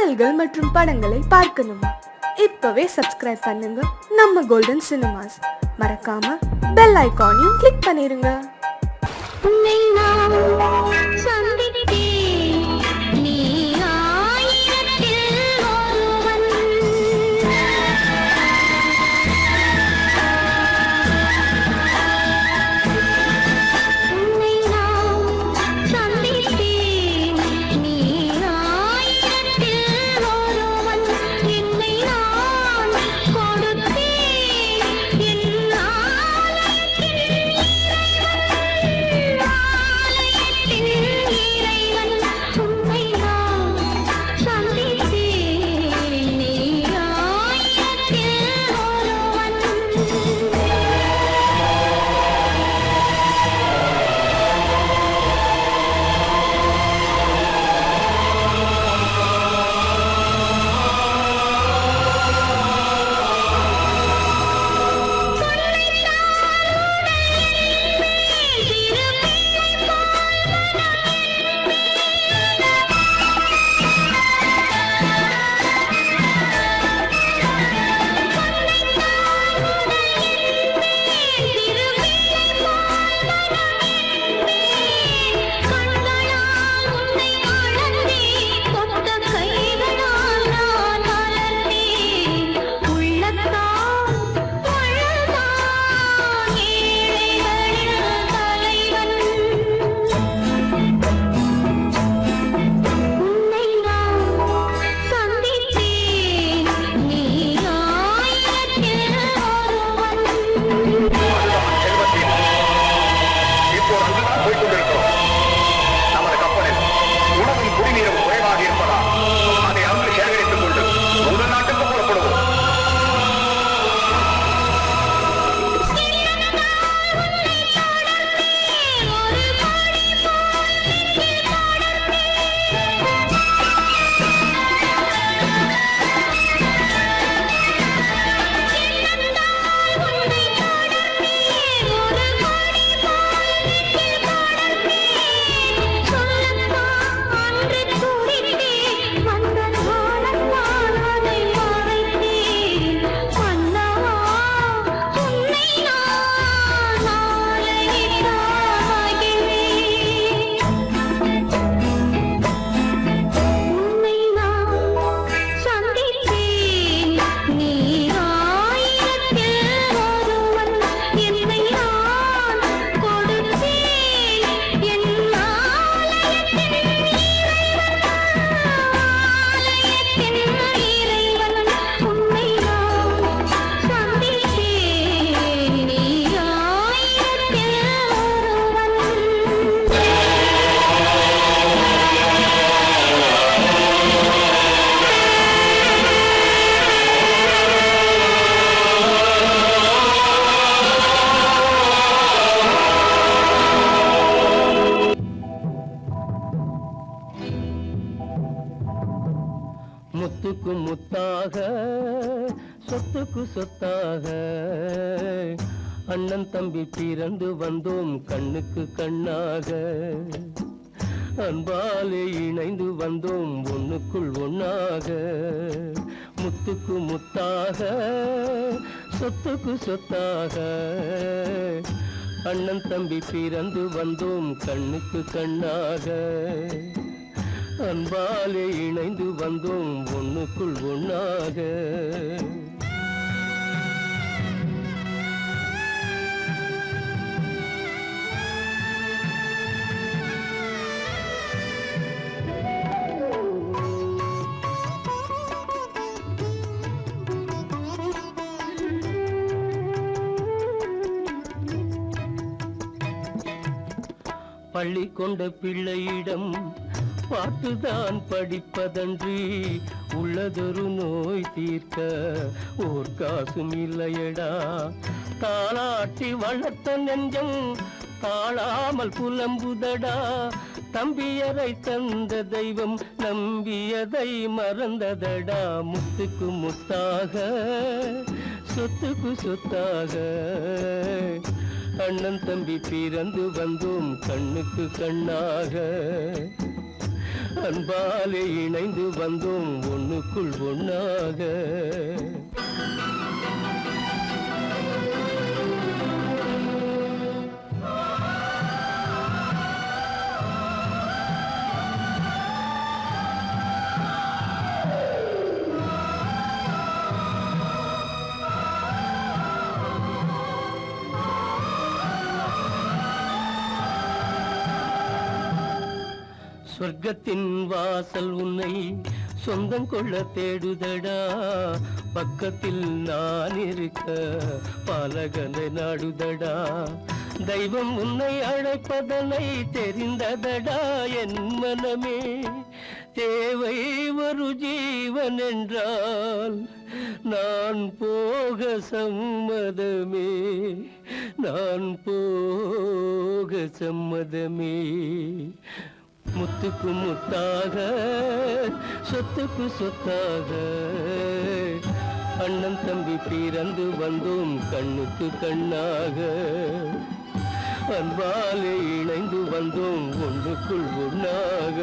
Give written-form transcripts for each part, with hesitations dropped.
பாடல்கள் மற்றும் படங்களை பார்க்கணுமா? இப்பவே சப்ஸ்கிரைப் பண்ணுங்க நம்ம கோல்டன் சினிமாஸ். மறக்காம பெல் ஐகானையும் கிளிக் பண்ணிருங்க. முத்துக்கு முத்தாக சொத்துக்கு சொத்தாக அண்ணன் தம்பி பிறந்து வந்தோம் கண்ணுக்கு கண்ணாக அன்பாலே இணைந்து வந்தோம் ஒண்ணுக்குள் ஒண்ணாக முத்துக்கு முத்தாக சொத்துக்கு சொத்தாக அண்ணன் தம்பி பிறந்து வந்தோம் கண்ணுக்கு கண்ணாக அன்பாலே இணைந்து வந்தோம் ஒண்ணுக்குள் ஒண்ணாக பள்ளி கொண்ட பிள்ளையிடம் பாட்டுதான் படிப்பதன்றி உள்ளதொரு நோய் தீர்க்க ஓர் காசும் இல்லையடா தாளாட்டி வளர்த்த நெஞ்சம் தாழாமல் புலம்புதடா தம்பியரை தந்த தெய்வம் நம்பியதை மறந்ததடா முத்துக்கு முத்தாக சொத்துக்கு சொத்தாக அண்ணன் தம்பி பிறந்து வந்தோம் கண்ணுக்கு கண்ணாக அன்பாலே இணைந்து வந்தோம் ஒண்ணுக்குள் ஒண்ணாக. சொர்க்கத்தின் வாசல் உன்னை சொந்தம் கொள்ள தேடுதடா, பக்கத்தில் நான் இருக்க பாலகனை நாடுதடா. தெய்வம் உன்னை அழைப்பதனை தெரிந்ததடா என் மனமே. தேவை ஒரு ஜீவன் என்றால் நான் போக சம்மதமே, நான் போக சம்மதமே. முத்துக்கு முத்தாக சொத்துக்கு சொத்தாக அண்ணன் தம்பி பிறந்து வந்தோம் கண்ணுக்கு கண்ணாக. அன்பாலே இணைந்து வந்தோம் ஒன்றுக்குள் ஒண்ணாக.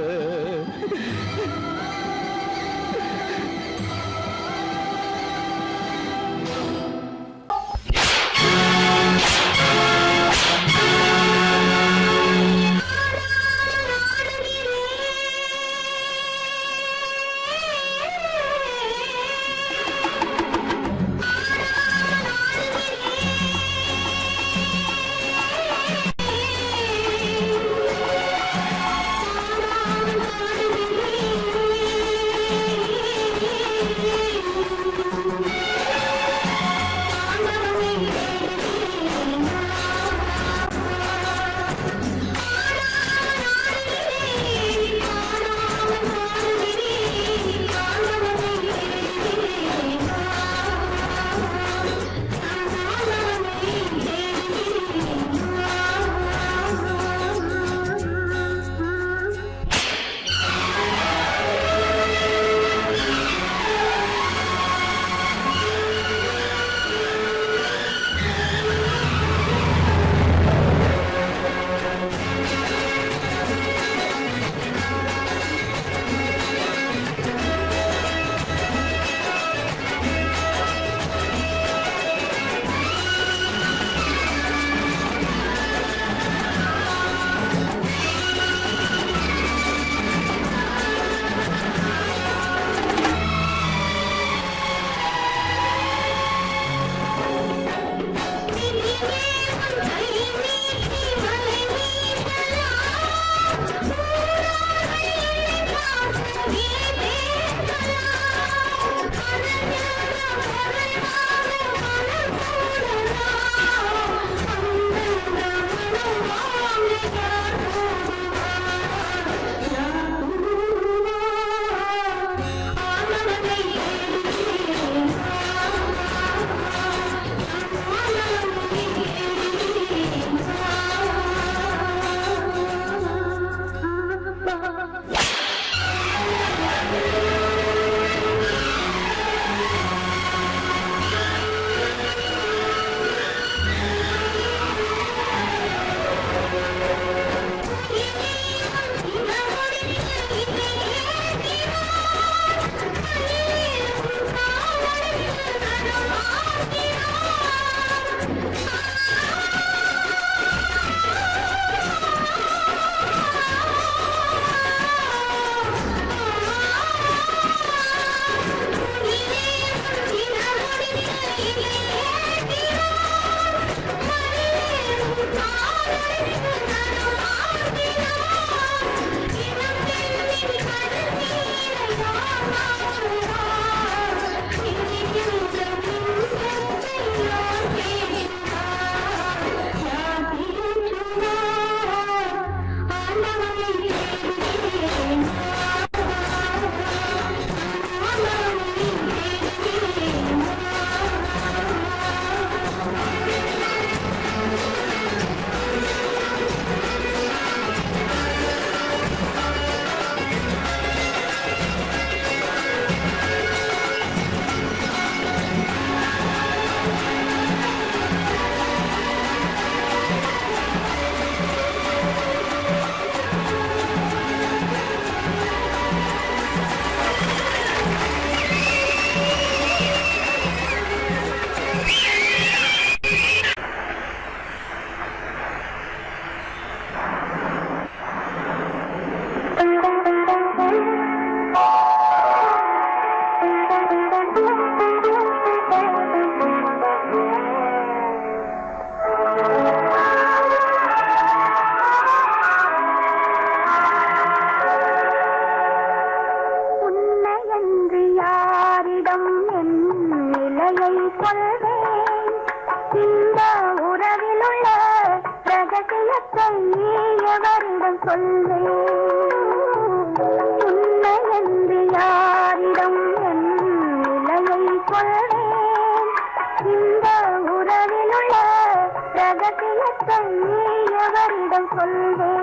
சொல்வேன். உன்னை என்று யாரிடம் என் நிலையை சொல்வேன். இந்த உறவில் உள்ள ரகசியத்தை எவரிடம் சொல்வேன்.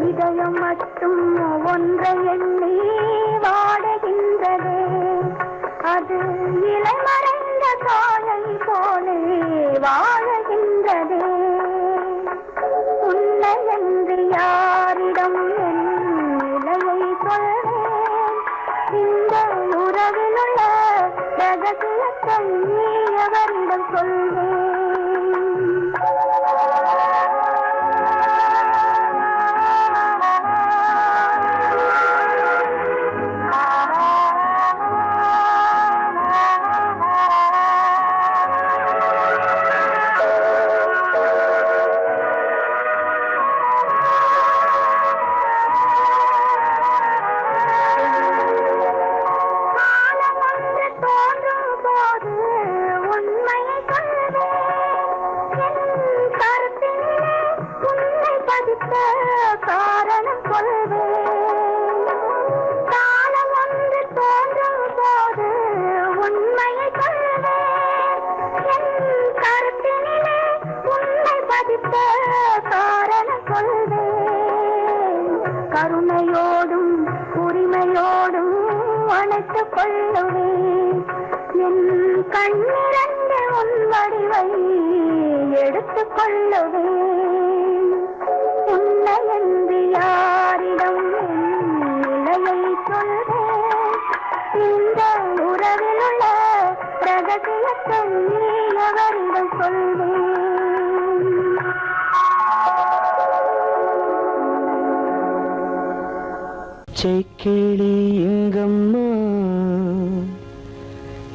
இதயம் மட்டும் ஒன்றை எண்ணி வாடுகின்றதே. அது இலை மறைந்த காயை போலே வாழுகின்றதே. உன்னை என்று யாரிடம் என் நிலையை சொல்வேன். இந்த உறவில் உள்ள ரகசியத்தை எவரிடம் சொல்வேன். காரணம் சொல்வேன். காலம் ஒன்று தோன்றும் போது உண்மையை சொல்வேன். என் கருத்தினிலே உண்மை பதித்த காரணம் சொல்வேன். கருணையோடும் உரிமையோடும் அணைத்துக் கொள்ளுவேன். என் கண்ணிரண்டு உன் வடிவை எடுத்துக் கொள்ளுவேன். உன்னை என்று யாரிடம் நிலையை சொல்வேன். இந்த உறவில் உள்ள ரகசியத்தை எவரிடம் சொல்வேன். இச்சைக்கிளி இங்கம்மா,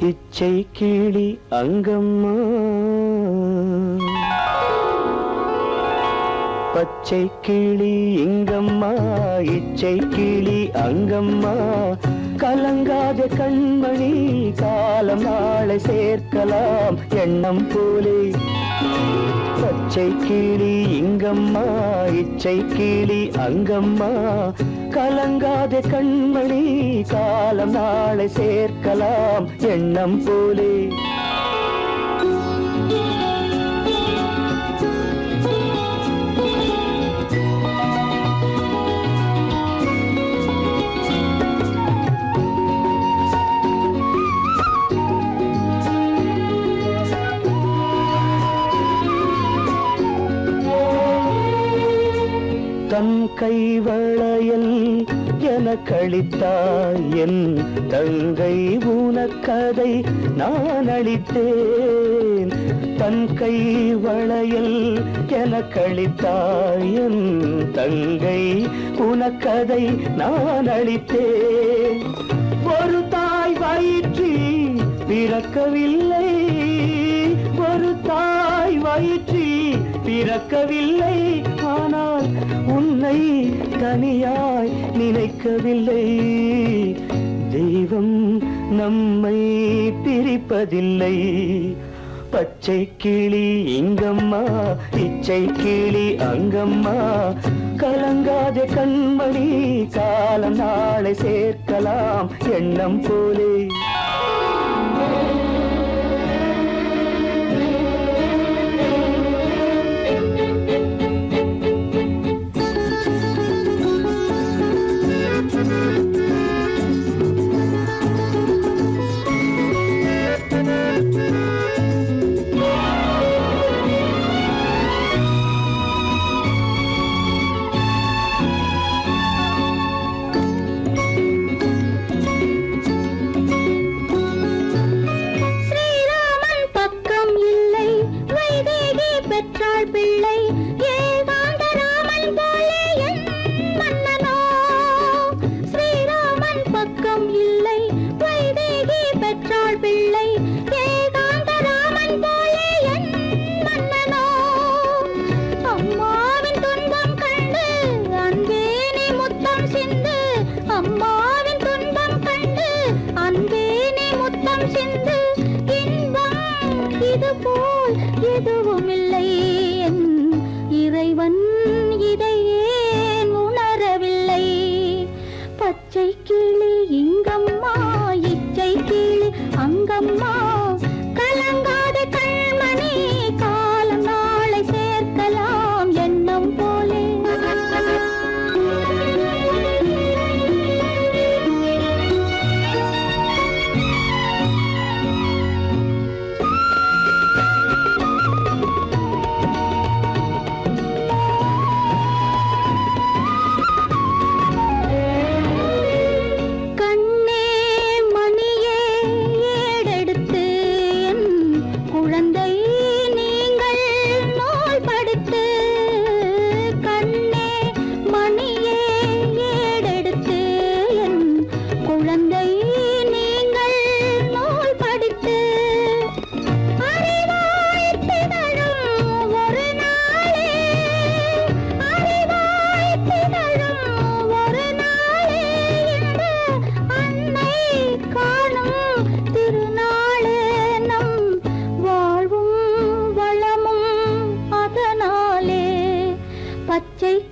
இச்சைக்கிளி அங்கம்மா, பச்சை கிளி இங்கம்மா, இச்சை கிளி அங்கம்மா, கலங்காத கண்மணி காலம் நாளை சேர்க்கலாம் எண்ணம் போலே. பச்சை கிளி இங்கம்மா, இச்சை கிளி அங்கம்மா, கலங்காத கண்மணி காலம் நாளை சேர்க்கலாம் எண்ணம் போலே. தன் கைவளையல் எனக்களித்தாய் என் தங்கை, உனக்கதை நான் அளித்தேன். தன் கைவளையல் எனக்களித்தாய் என் தங்கை, உனக்கதை நான் அளித்தேன். ஒரு தாய் வயிற்றில் பிறக்கவில்லை, ஒரு தாய் வயிற்றில் பிறக்கவில்லை, ஆனால் உன்னை தனியாய் நினைக்கவில்லை. தெய்வம் நம்மை பிரிப்பதில்லை. பச்சை கிளி இங்கம்மா, இச்சை கிளி அங்கம்மா, கலங்காத கண்மணி காலம் நாளை சேர்க்கலாம் எண்ணம் போலே.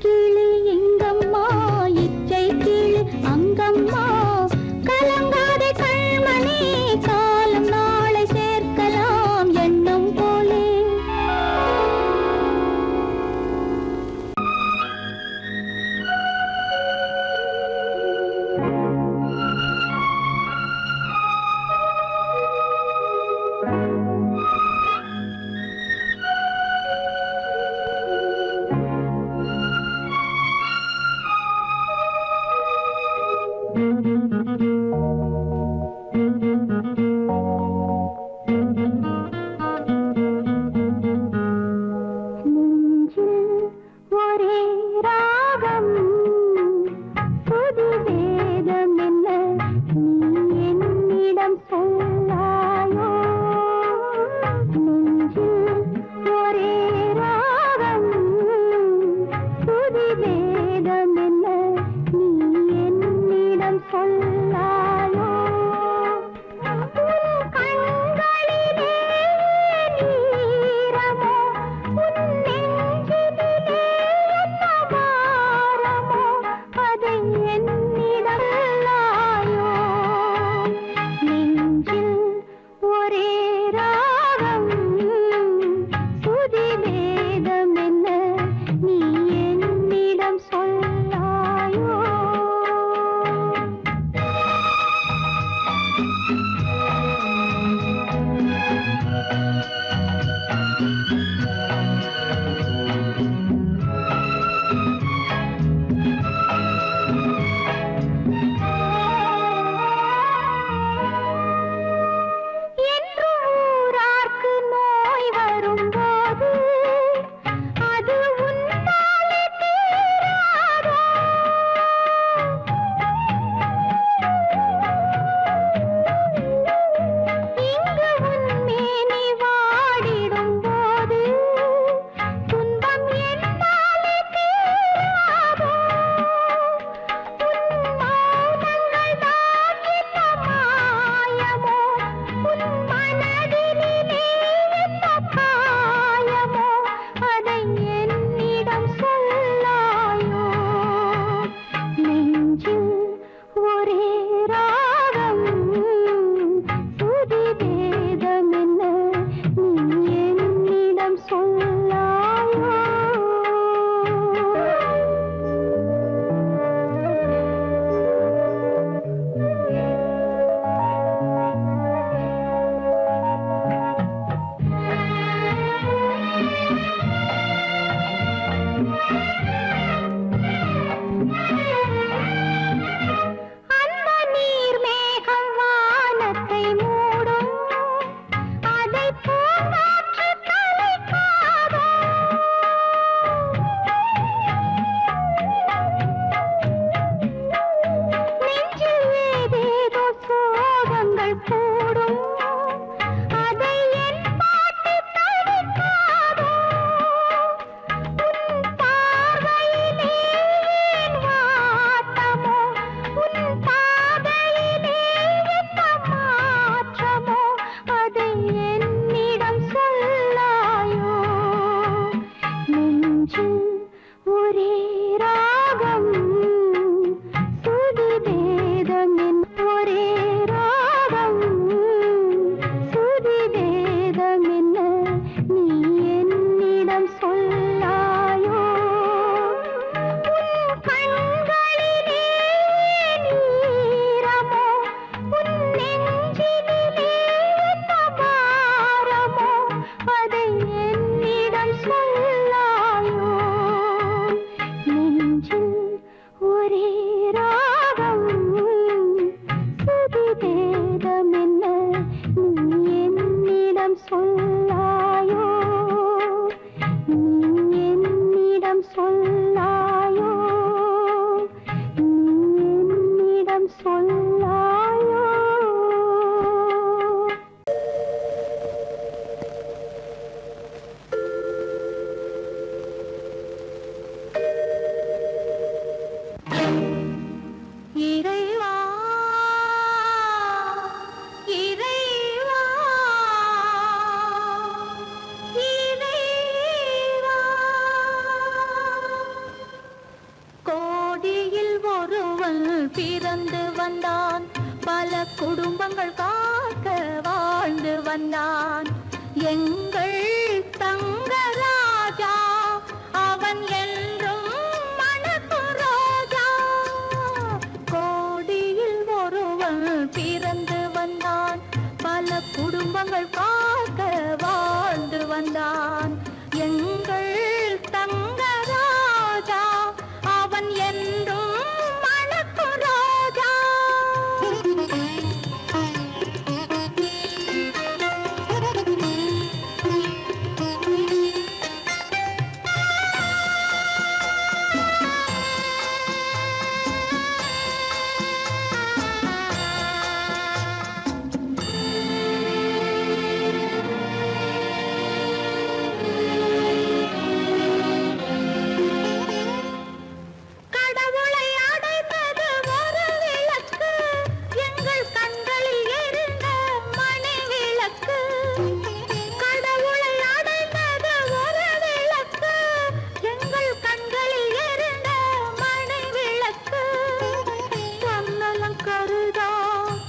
கிளி எங்கம்மா இச்சை கிளி அங்கம்மா கலங்காதே கண்மணி காலம் நாளை சேர்க்கலாம் எண்ணம் போலே ஒருவன் பிறந்து வந்தான், பல குடும்பங்கள் காக்க வாழ்ந்து வந்தான். எங்கள் தங்கராஜா அவன் என்றும் மணக்கு ரோஜா. கோடியில் ஒருவன் பிறந்து வந்தான், பல குடும்பங்கள் காக்க வாழ்ந்து வந்தான். எங்கள் தங்கராஜா அவன் என்றும் மணக்கு ரோஜா. கடவுளை அடைந்தது ஒரு விளக்கு, எங்கள் கண்களில் எரிந்த மணி விளக்கு. கடவுளை அடைந்தது ஒரு விளக்கு, எங்கள் கண்களில் எரிந்த மணி விளக்கு. தன்னலம் கருதா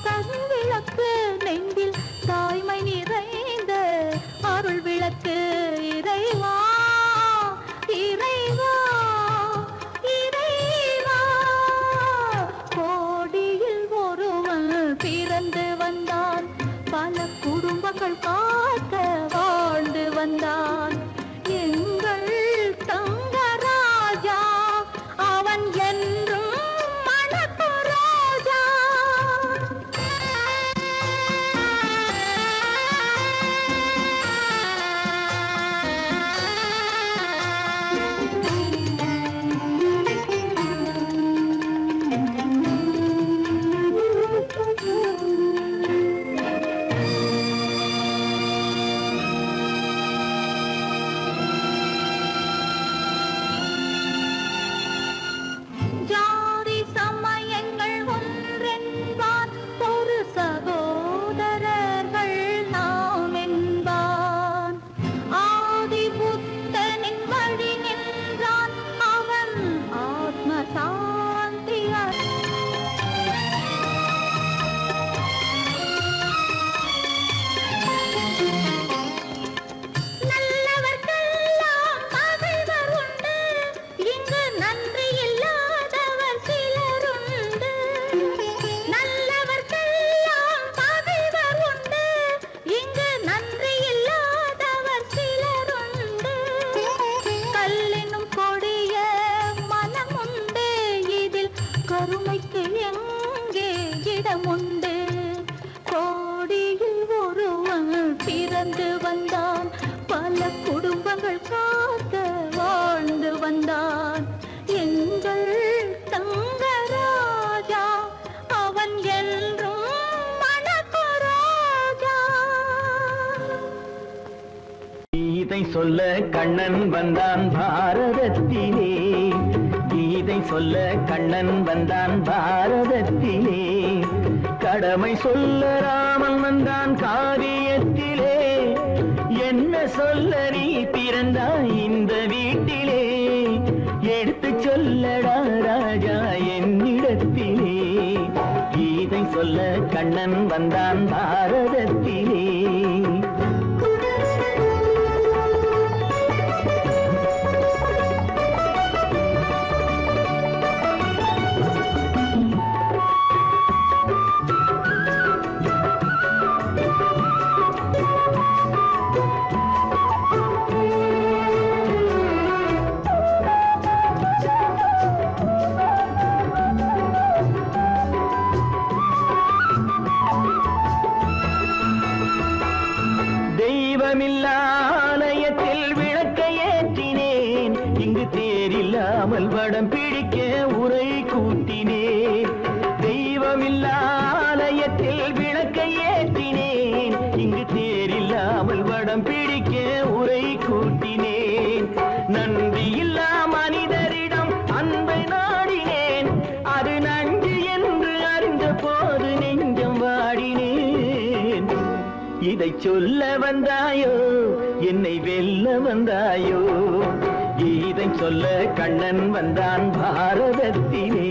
தன் விளக்கு, நெஞ்சில் தாய்மை நிறைந்த அருள் விளக்கு. இறைவா இறைவா இறைவா, கோடியில் ஒருவன் பிறந்து வந்தான், பல குடும்பங்கள் காக்க வாழ்ந்து வந்தான். எங்கள் தங்கராஜா அவன் என்றும் மணக்கு ரோஜா. ஜாதி சமயங்கள் ஒன்றென்பான், ஒரு சகோதரர்கள் நாம் என்பான். ஆதி புத்தனின் வழி நின்றான், அவன் ஆத்ம சாந்தி நல்லவர்க்கெல்லாம் பகைவர் உண்டு, இங்கு நன்றி இல்லாதவர் சிலருண்டு. நல்லவர்க்கெல்லாம் பகைவர் உண்டு, இங்கு நன்றி இல்லாதவர் சிலருண்டு. கல்லினும் கொடிய மனமுண்டு, இதில் கருமைக்கு எங்கே இடமுண்டு. கோடியில் ஒருவன் பிறந்து வந்தான், பல குடும்பங்கள் காக்க வாழ்ந்து வந்தான். எங்கள் தங்கராஜா அவன் என்றும் மணக்கு ரோஜா. கீதை சொல்ல கண்ணன் வந்தான் பாரதத்திலே, கீதை சொல்ல கண்ணன் வந்தான் பாரதத்திலே. கடமை சொல்ல ராமன் வந்தான் காரியத்திலே, என்ன சொல்ல நீ பிறந்தாய் இந்த வீட்டிலே. எடுத்து சொல்லடா ராஜா என்னிடத்திலே, கீதை சொல்ல கண்ணன் வந்தான் பாரதத்திலே. ஆலயத்தில் விளக்கை ஏற்றினேன், இங்கு தேரில்லாமல் வடம் பிடிக்க உரை கூட்டினேன். தெய்வமில்லா ஆலயத்தில் விளக்கை ஏற்றினேன், இங்கு தேரில்லாமல் வடம் பிடிக்க உரை கூட்டினேன். நன்றியில்லா மனிதரிடம் அன்பை நாடினேன், அது நன்றி என்று அறிந்த போது நெஞ்சம் வாடினேன். இதை சொல்ல வந்தாயோ என்னை வெல்ல வந்தாயோ, இதை சொல்ல கண்ணன் வந்தான் பாரதத்திலே.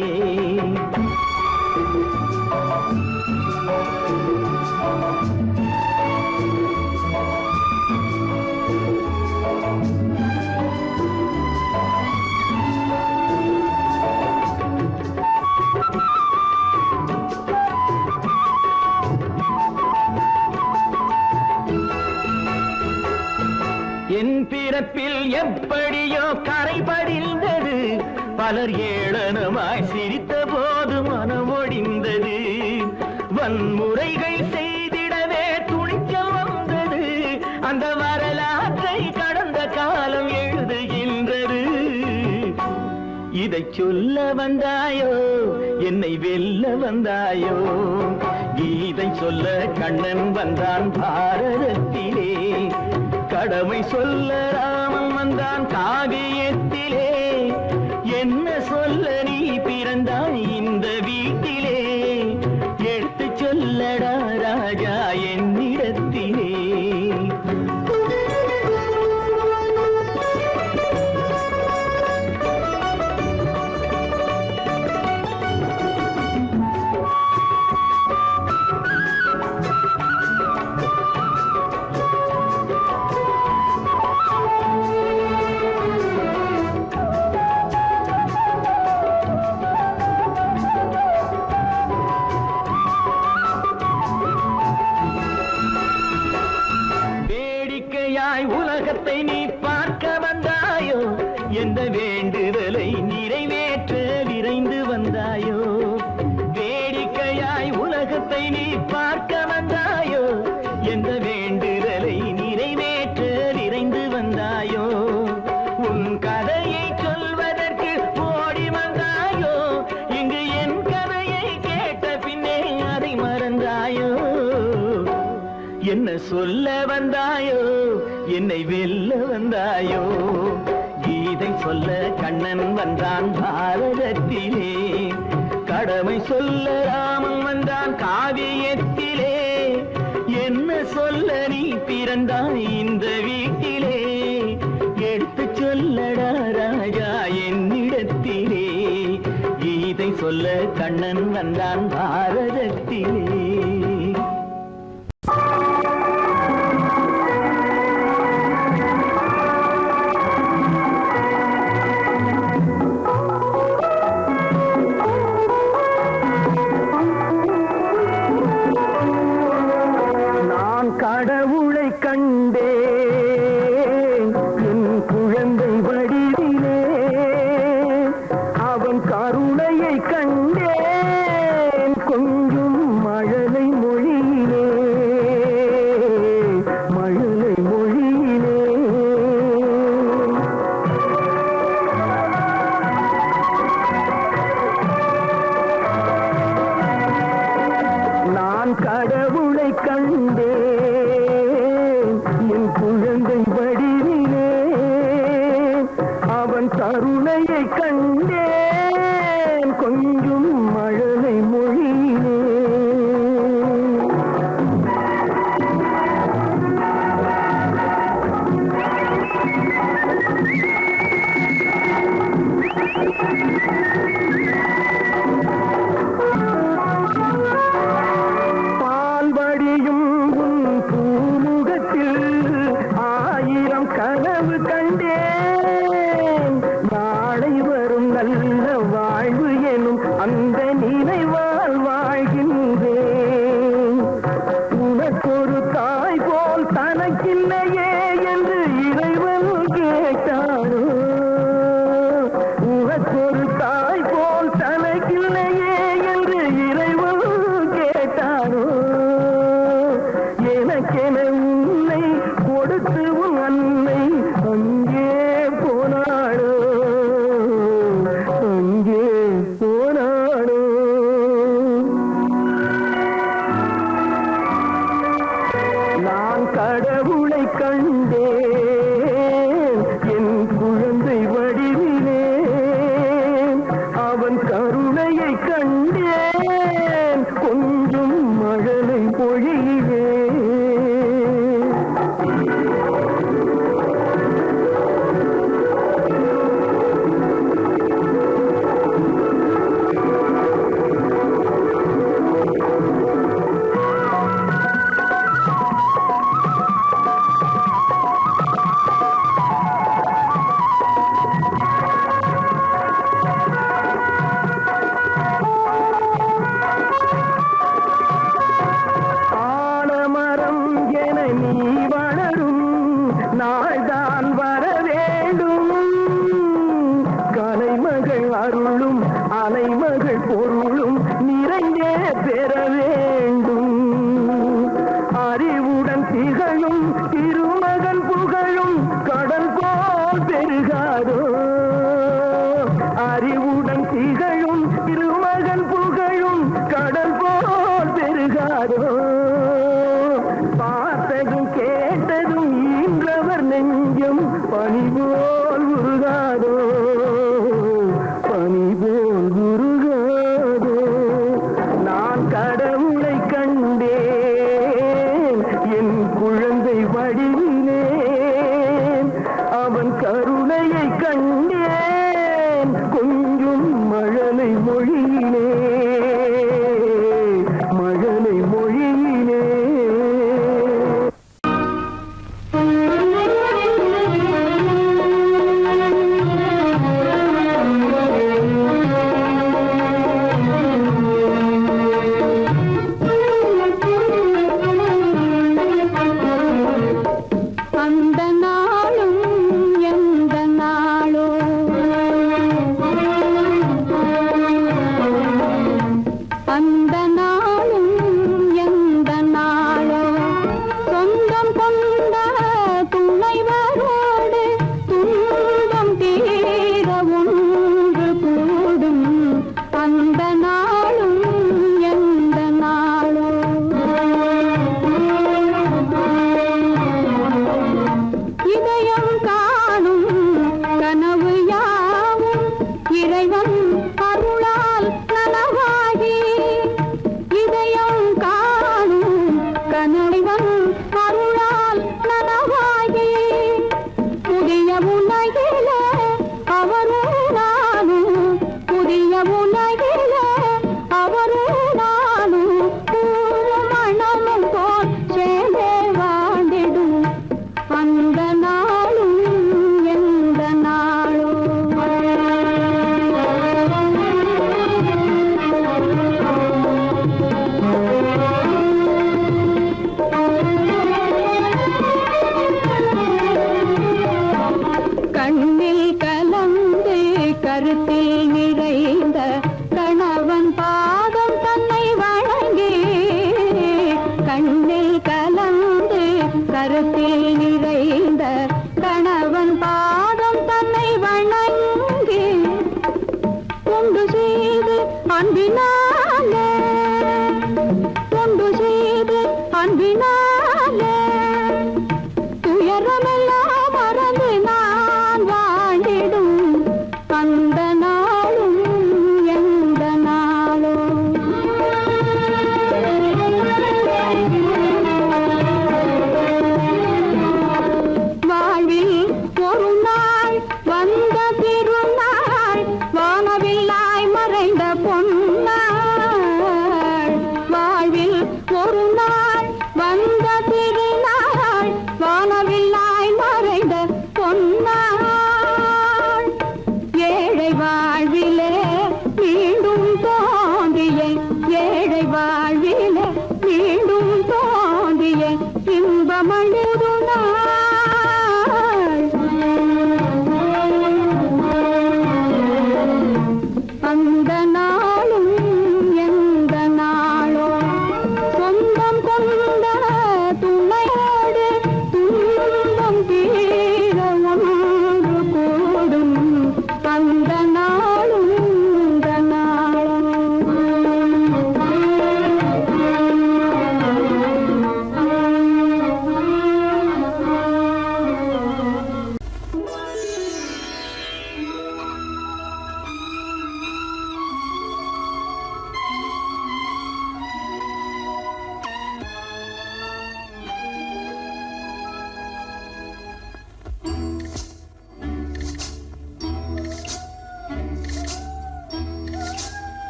எப்படியோ கரை படிந்தது. பலர் ஏளனமாய் சிரித்த போது மனம் ஒடிந்தது. வன்முறைகள் செய்திடவே துணிச்சல் வந்தது. அந்த வரலாற்றை கடந்த காலம் எழுதுகின்றது. இதை சொல்ல வந்தாயோ, என்னை வெல்ல வந்தாயோ? கீதை சொல்ல கண்ணன் வந்தான் பாரதத்திலே, கடமை சொல்ல ராமன் வந்தான் காவியத்திலே. என்ன சொல்ல நீ பிறந்தாய் இந்த வீட்டிலே? எடுத்து சொல்லடா ராஜா என்னிடத்திலே. உலகத்தை நீ பார்க்க வந்தாயோ, எந்த வேண்டுதலை நிறைவேற்ற விரைந்து வந்தாயோ? வேடிக்கையாய் உலகத்தை நீ பார்க்க வந்தாயோ, எந்த வேண்டுதலை நிறைவேற்ற விரைந்து வந்தாயோ? உன் கதையை சொல்வதற்கு ஓடி வந்தாயோ, இங்கு என் கதையை கேட்ட பின்னே அதை மறந்தாயோ? என்ன சொல்ல வந்தாயோ, என்னை வெல்ல வந்தாயோ? கீதை சொல்ல கண்ணன் வந்தான் பாரதத்திலே, கடமை சொல்ல ராமன் வந்தான் காவியத்திலே. என்ன சொல்ல நீ பிறந்தாய் இந்த வீட்டிலே? எடுத்து சொல்லடா ராஜா என்னிடத்திலே. கீதை சொல்ல கண்ணன் வந்தான் பாரதத்திலே. கடவுளை கண்டே என் குழந்தை வடிவிலே, அவன் கருணையை கண்டேன் கொஞ்சம் மழலை மொழியிலே, மழலை மொழியிலே. நான் கடவுளை கண்டே என் குழந்தை வடிவிலே, அவன் கருணையை கண்டேன் கொஞ்சம் மழலை மொழியிலே. பால்வடியும் உன் பூமுகத்தில் ஆயிரம் கனவு கண்டேன். நாளை வரும் நல்ல வாழ்வு எனும் அந்த நினைவால் வாழ்கின்றேன். உனக்கொரு தாய் போல் தனக்கில்லையே என்று இறைவன் கேட்டாரோ? உனக்கொரு தாய் போல் மகள் அருளும் அலைமகள் பொருளும் நிறைந்தே பெற வேண்டும். அறிவுடன் திகழும் திருமகன் புகழும் கடல் போல் பெருகாதோ. அறிவுடன் திகழும் திருமகன் புகழும் கடல் போல் பெருகாதோ. பார்த்ததும் கேட்டதும் ஈன்றவர் நெஞ்சம் பனி போல் உருகாதோ. பனி போல் உருகாதோ. நான் கடவுளை கண்டேன் என் குழந்தை வடிவினேன். அவன் கருணையை கண்டேன் கொஞ்சம் மழலை மொழியிலே. மழலை மொழியிலே. அந்த நாளும் எந்த நாளோ அந்த நாளும் எந்த நாளோ சொந்தம் கொண்ட துணைவரோடு துன்பம் தீர ஒன்று கூடும். அந்த நாளும் எந்த நாளோ இதயம் காணும் கனவு யாவும் இறைவன் அருளால் நனவாகி. இதயம் காணும் கனவன் அருளால் நனவாகி. புதிய உலகிலே அவரும் நானும் புதிய உலகிலே அவரும் நானும் மனமும் போல் சேர்ந்தே வாழ்ந்திடும். அந்த நாளும் எந்த நாளோ கண்ணில் கலந்து கருத்தில் நிறைந்த கணவன் பாதம் தன்னை வணங்கி. கண்ணில் கலந்து கருத்தில் நிறைந்த கணவன் பாதம் தன்னை வணங்கி. தொண்டு செய்து அன்பினாலே தொண்டு செய்து அன்பினாலே துயரமெல்லாம் மறந்து நான் வாழ்ந்திடும். அந்த நாளும் எந்த நாளோ வாழ்வில் ஒரு நாள் வந்த திருநாள் வானவில்லாய் மறைந்த பொன்னாள்.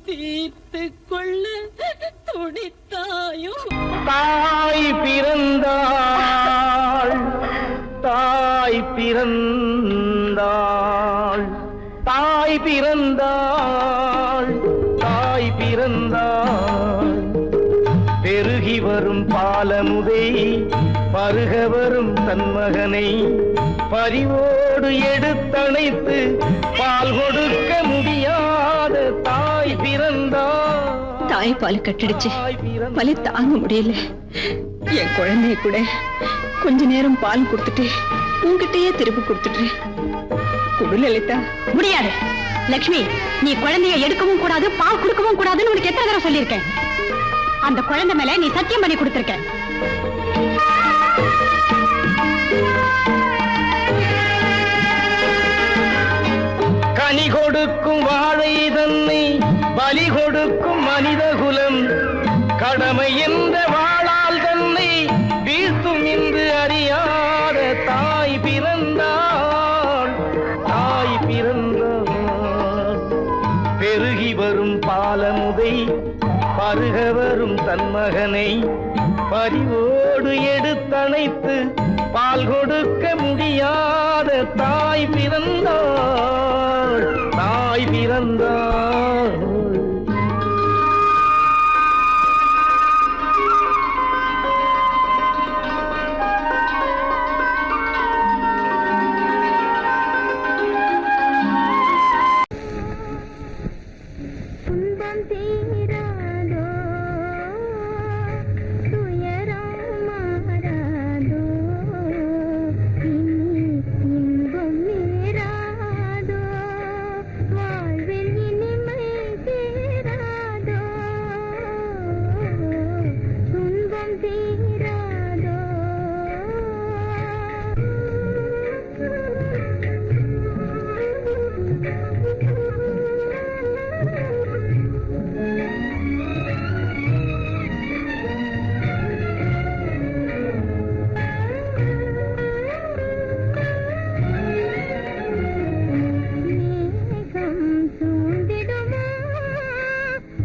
தீர்த்து கொள்ள துடித்தாயோ? தாய் பிறந்தாள், தாய் பிறந்தாள், தாய் பிறந்தாள், தாய் பிறந்தாள். பெருகி வரும் பாலமுதை பருக வரும் தன் மகனை பரிவோடு எடுத்தணைத்து பால் கொடுக்க முடியாத தாய் பிறந்தாள். தாய் பால் கட்டிடுச்சு, வலி தாங்க முடியல. என் குழந்தைய கூட கொஞ்ச நேரம் பால் கொடுத்துட்டு உன்கிட்டயே திருப்பி கொடுத்துட்டு குடு லலிதா. முடியாது லட்சுமி, நீ குழந்தைய எடுக்கவும் கூடாது, பால் கொடுக்கவும் கூடாதுன்னு உனக்கு எத்தனை தடவை சொல்லியிருக்கேன். அந்த குழந்தை மேல நீ சத்தியம் பண்ணி கொடுத்திருக்க. கனி கொடுக்கும் வாழை தன்னை பலி கொடுக்கும் மனித குலம், கடமை என்ற வாழால் தன்னை வீழ்த்தும் என்று அறியாத தாய் பிறந்தாள், தாய் பிறந்தாள். பெருகி வரும் பாலமுதை பருக வரும் தன் மகனை பரிவோடு எடுத்தணைத்து பால் கொடுக்க முடியாத தாய் பிறந்தாள், தாய் பிறந்தாள். துன்பம் தீராதோ, துயரம் மாறாதோ, இனி இன்பம் நேராதோ, வாழ்வில் இனிமை சேராதோ, துன்பம் தீராதோ. மேகம் சூழ்ந்திடுமா,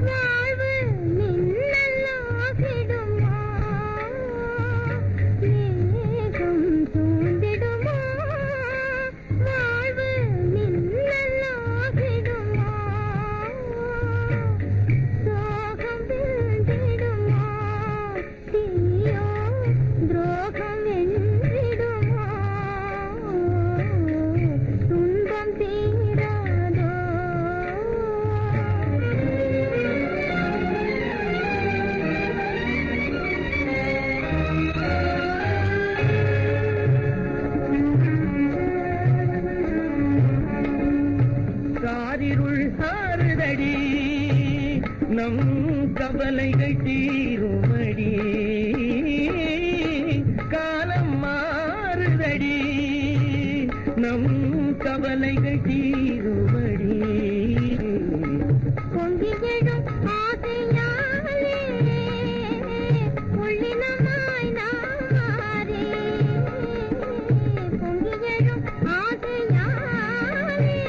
வாழ்வு மின்னலாகிடுமா, மேகம் சூழ்ந்திடுமா, வாழ்வு மின்னலாகிடுமா, சோகம் வீழ்ந்திடுமா, தீயோ துரோகம் வென்றிடுமா, துன்பம் தீராதோ. காரிருள் ஆறுதடி நம் கவலைகள் தீருமடி, காலம் மாறுதடி நம் கவலைகள் தீருமடி. பொங்கிடும் ஆசையாலே உள்ளினமாய் நாரே, பொங்கிடும் ஆசையாலே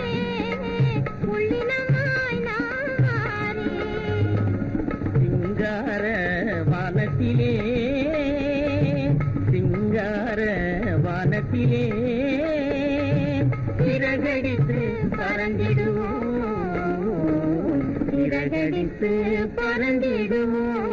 உள்ளினமாய் நாரே. சிங்கார வானத்திலே, சிங்கார வானத்திலே சிறகடித்து பறந்திடுவோம், சிறகடித்து பறந்திடுவோம்.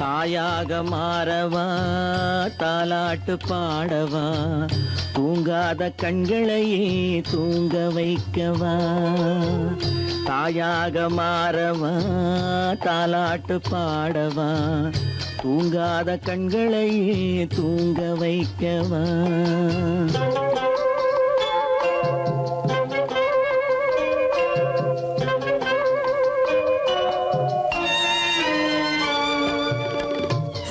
தாயாக மாறவா, தாலாட்டு பாடவா, தூங்காத கண்களையே தூங்க வைக்கவா. தாயாக மாறவா, தாலாட்டு பாடவா, தூங்காத கண்களையே தூங்க வைக்கவா.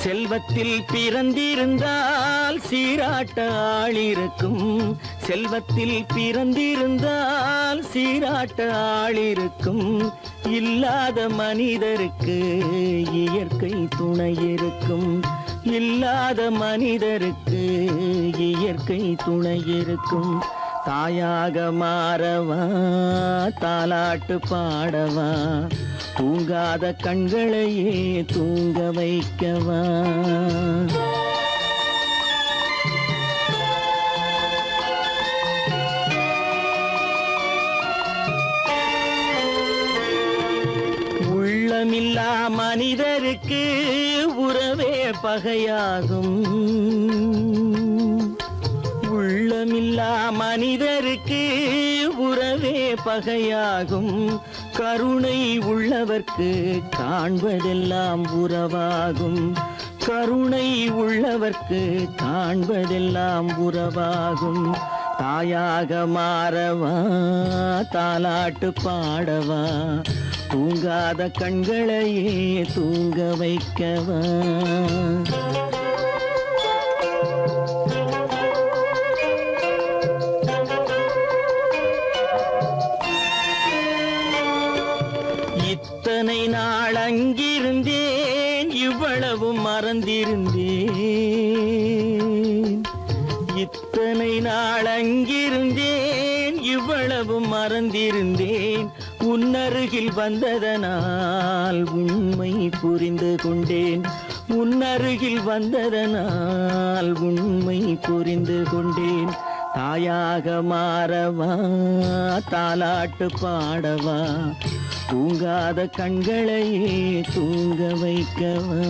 செல்வத்தில் பிறந்திருந்தால் சீராட்ட ஆளிருக்கும். செல்வத்தில் பிறந்திருந்தால் சீராட்ட ஆளிருக்கும். இல்லாத மனிதருக்கு இயற்கை துணை இருக்கும். இல்லாத மனிதருக்கு இயற்கை துணை இருக்கும். தாயாக மாறவா, தாலாட்டு பாடவா, தூங்காத கண்களையே தூங்க வைக்கவா. உள்ளமில்லா மனிதருக்கு உறவே பகையாகும். உள்ளமில்லா மனிதருக்கு உறவே பகையாகும். கருணை உள்ளவர்க்கு காண்பதெல்லாம் உறவாகும். கருணை உள்ளவர்க்கு காண்பதெல்லாம் உறவாகும். தாயாக மாறவா, தாலாட்டு பாடவா, தூங்காத கண்களையே தூங்க வைக்கவா. இத்தனை நாள் அங்கிருந்தேன், இவ்வளவு மறந்திருந்தேன். இத்தனை நாள் அங்கிருந்தேன், இவ்வளவு மறந்திருந்தேன். உன்னருகில் வந்ததனால் உண்மை புரிந்து கொண்டேன். உன்னருகில் வந்ததனால் உண்மை புரிந்து கொண்டேன். தாயாக மாறவா, தாலாட்டு பாடவா, தூங்காத கண்களையே தூங்க வைக்கவா.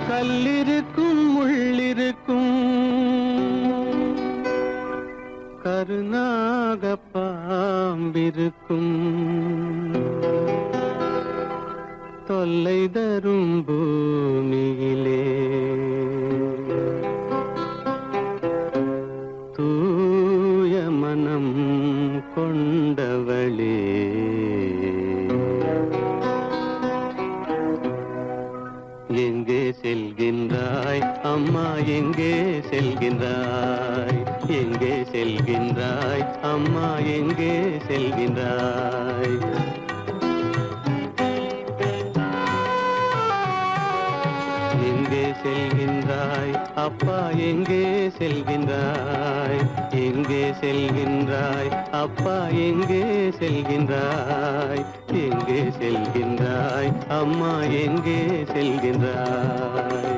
கல்லிருக்கும் முள்ளிருக்கும் கருநாக பாம்பிருக்கும் தொல்லை தரும் பூமியிலே தூய மனம் கொண்டவளே எங்கே செல்கின்றாய் அம்மா எங்கே செல்கின்றாய் எங்கே செல்கின்றாய் அம்மா எங்கே செல்கின்றாய் எங்கே செல்கின்றாய் அப்பா எங்கே செல்கின்றாய் எங்கே செல்கின்றாய் அப்பா எங்கே செல்கின்றாய் எங்கே செல்கின்றாய் அம்மா எங்கே செல்கின்றாய்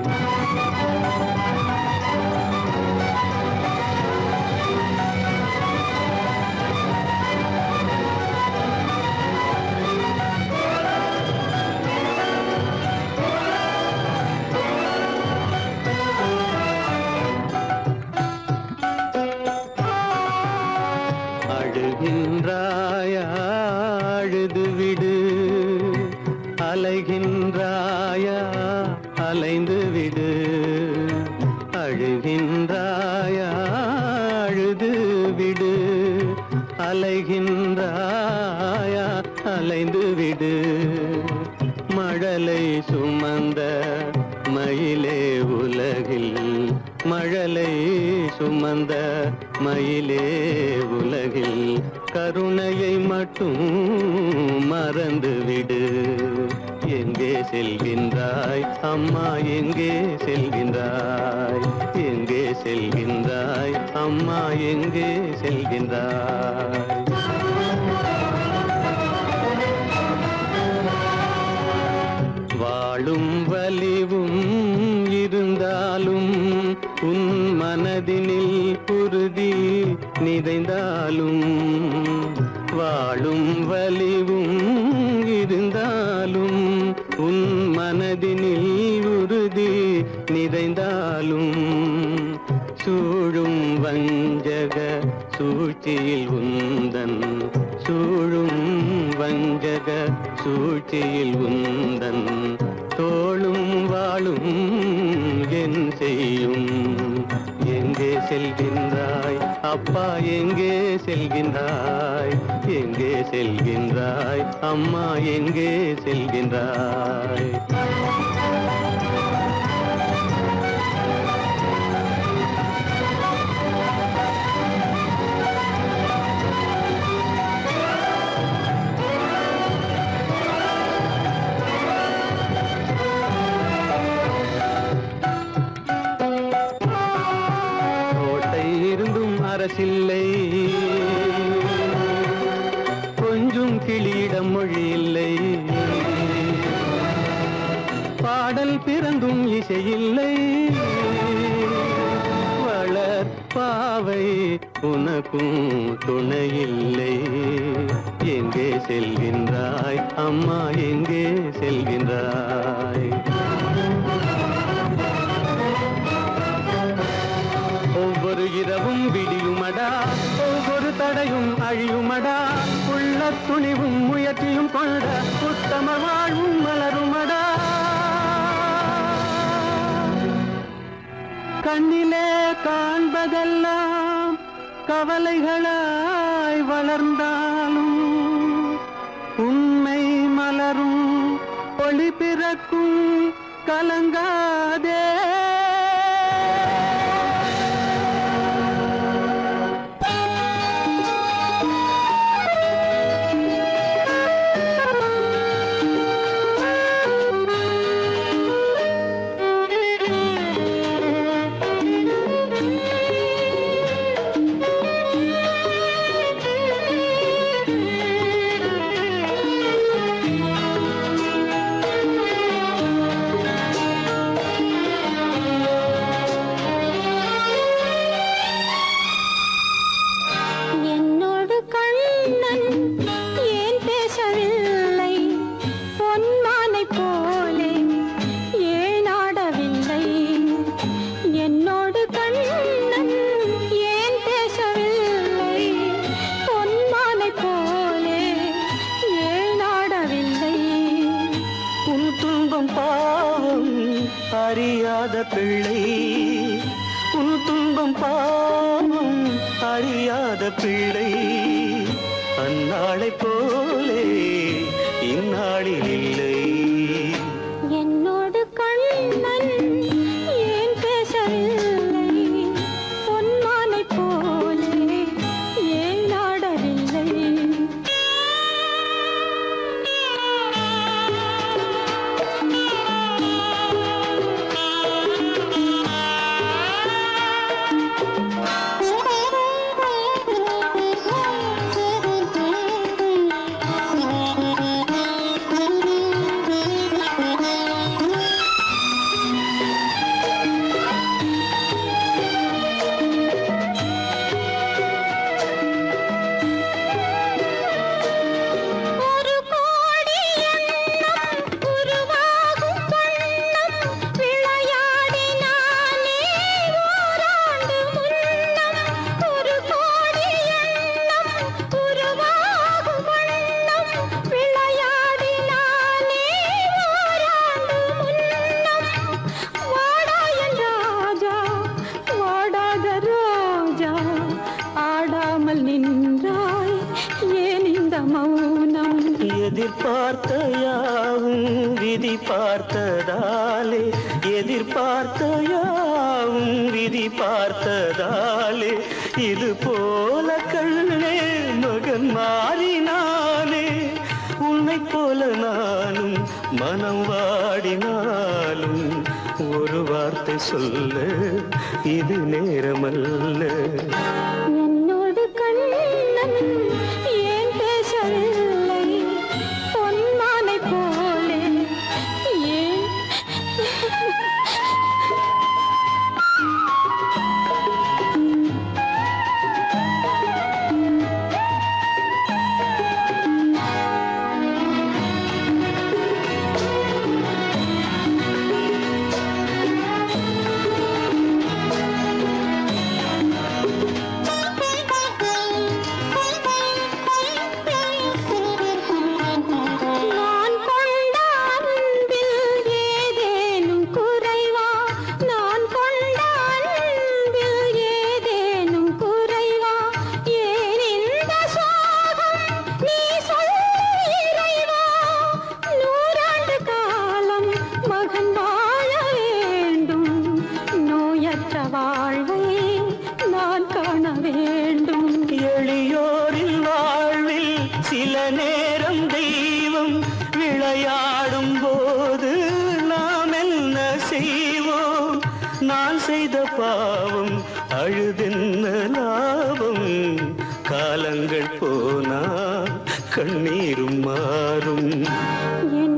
அழுகின்றாயா அழுது விடு அலைகின்றாயா அலைந்து விடு அழுகின்றாயா அழுது விடு அலைகின்றாயா அலைந்து விடு மழலை சுமந்த மயிலே உலகில் மழலை சுமந்த மயிலே உலகில் கருணையை மட்டும் மறந்துவிடு எங்கே செல்கின்றாய் அம்மா எங்கே செல்கின்றாய் எங்கே செல்கின்றாய் அம்மா எங்கே செல்கின்றாய் வாழும் வலிவும் இருந்தாலும் உன் மனதினில் உறுதி நிறைந்தாலும் வாழும் வலிவும் இருந்தாலும் உன் மனதினில் உறுதி நிறைந்தாலும் சூழும் வஞ்சக சூழ்ச்சியில் உந்தன் சூழும் வஞ்சக சூழ்ச்சியில் உந்தன் தோளும் வாழும் என் செய்யும் எங்கே செல்கின்றாய் அப்பா எங்கே செல்கின்றாய் எங்கே செல்கின்றாய் அம்மா எங்கே செல்கின்றாய் அரசில்லை கொஞ்சம் கிளியிடம் மொழி இல்லை பாடல் பிறந்தும் இசையில்லை வளர் பாவை உனக்கும் துணையில்லை எங்கே செல்கின்றாய் அம்மா எங்கே செல்கின்றாய் ஒவ்வொரு இரவும் விடியுமடா ஒவ்வொரு தடையும் அழியுமடா உள்ள துணிவும் முயற்சியும் கொண்ட உத்தம வாழ்வும் மலருமடா கண்ணிலே காண்பதெல்லாம் கவலைகளாய் வளர்ந்தாலும் உண்மை மலரும் ஒளி பிறக்கும் கலங்காதே துன்பம் பாவம் அறியாத பிள்ளை உன் துன்பம் பாவம் அறியாத பிள்ளை அந்நாளை போலே இந்நாளில் இல்லை என்னோடு கண்ணன் ஏன் பேசவில்லை பொன்மானை போலே ஏன் நாடவில்லை ஒரு கோடி எண்ணம் உருவாகும் வண்ணம் விளையாடினானே ஓராண்டு முன்னம் ஒரு கோடி எண்ணம் உருவாகும் வண்ணம் விளையாடினானே ஓராண்டு முன்னம் வாடா என் ராஜா வாடாத ரோஜா ஆடாமல் நின்றாய் ஏன் இந்த மௌனம் எதிர்பார்த்த யாவும் விதி பார்த்ததாலே எதிர்பார்த்த யாவும் விதி பார்த்ததாலே இது போல கண்ணே மகன் மாறினானே உன்னை போல நானும் மனம் வாடினாலும் ஒரு வார்த்தை சொல்ல இது நேரமல்ல என்னோடு கண்ணன் ஏன் பேசவில்லை பொன்மானை போலே ஏன் நான் கொண்ட அன்பில் ஏதேனும் குறைவா நான் கொண்ட அன்பில் ஏதேனும் குறைவா ஏன் இந்த சோகம் நீ சொல் இறைவா நூறாண்டு காலம் மகன் வாழ வேண்டும் நோயற்ற வாழ்வை நான் காண வேண்டும் எளியோரின் வாழ்வில் சில நேரம் தெய்வம் விளையாடும் போது நாம் என்ன செய்வோம் நான் செய்த பாவம் அழுதென்ன லாபம் காலங்கள் போனா கண்ணீரும் மாறும் என்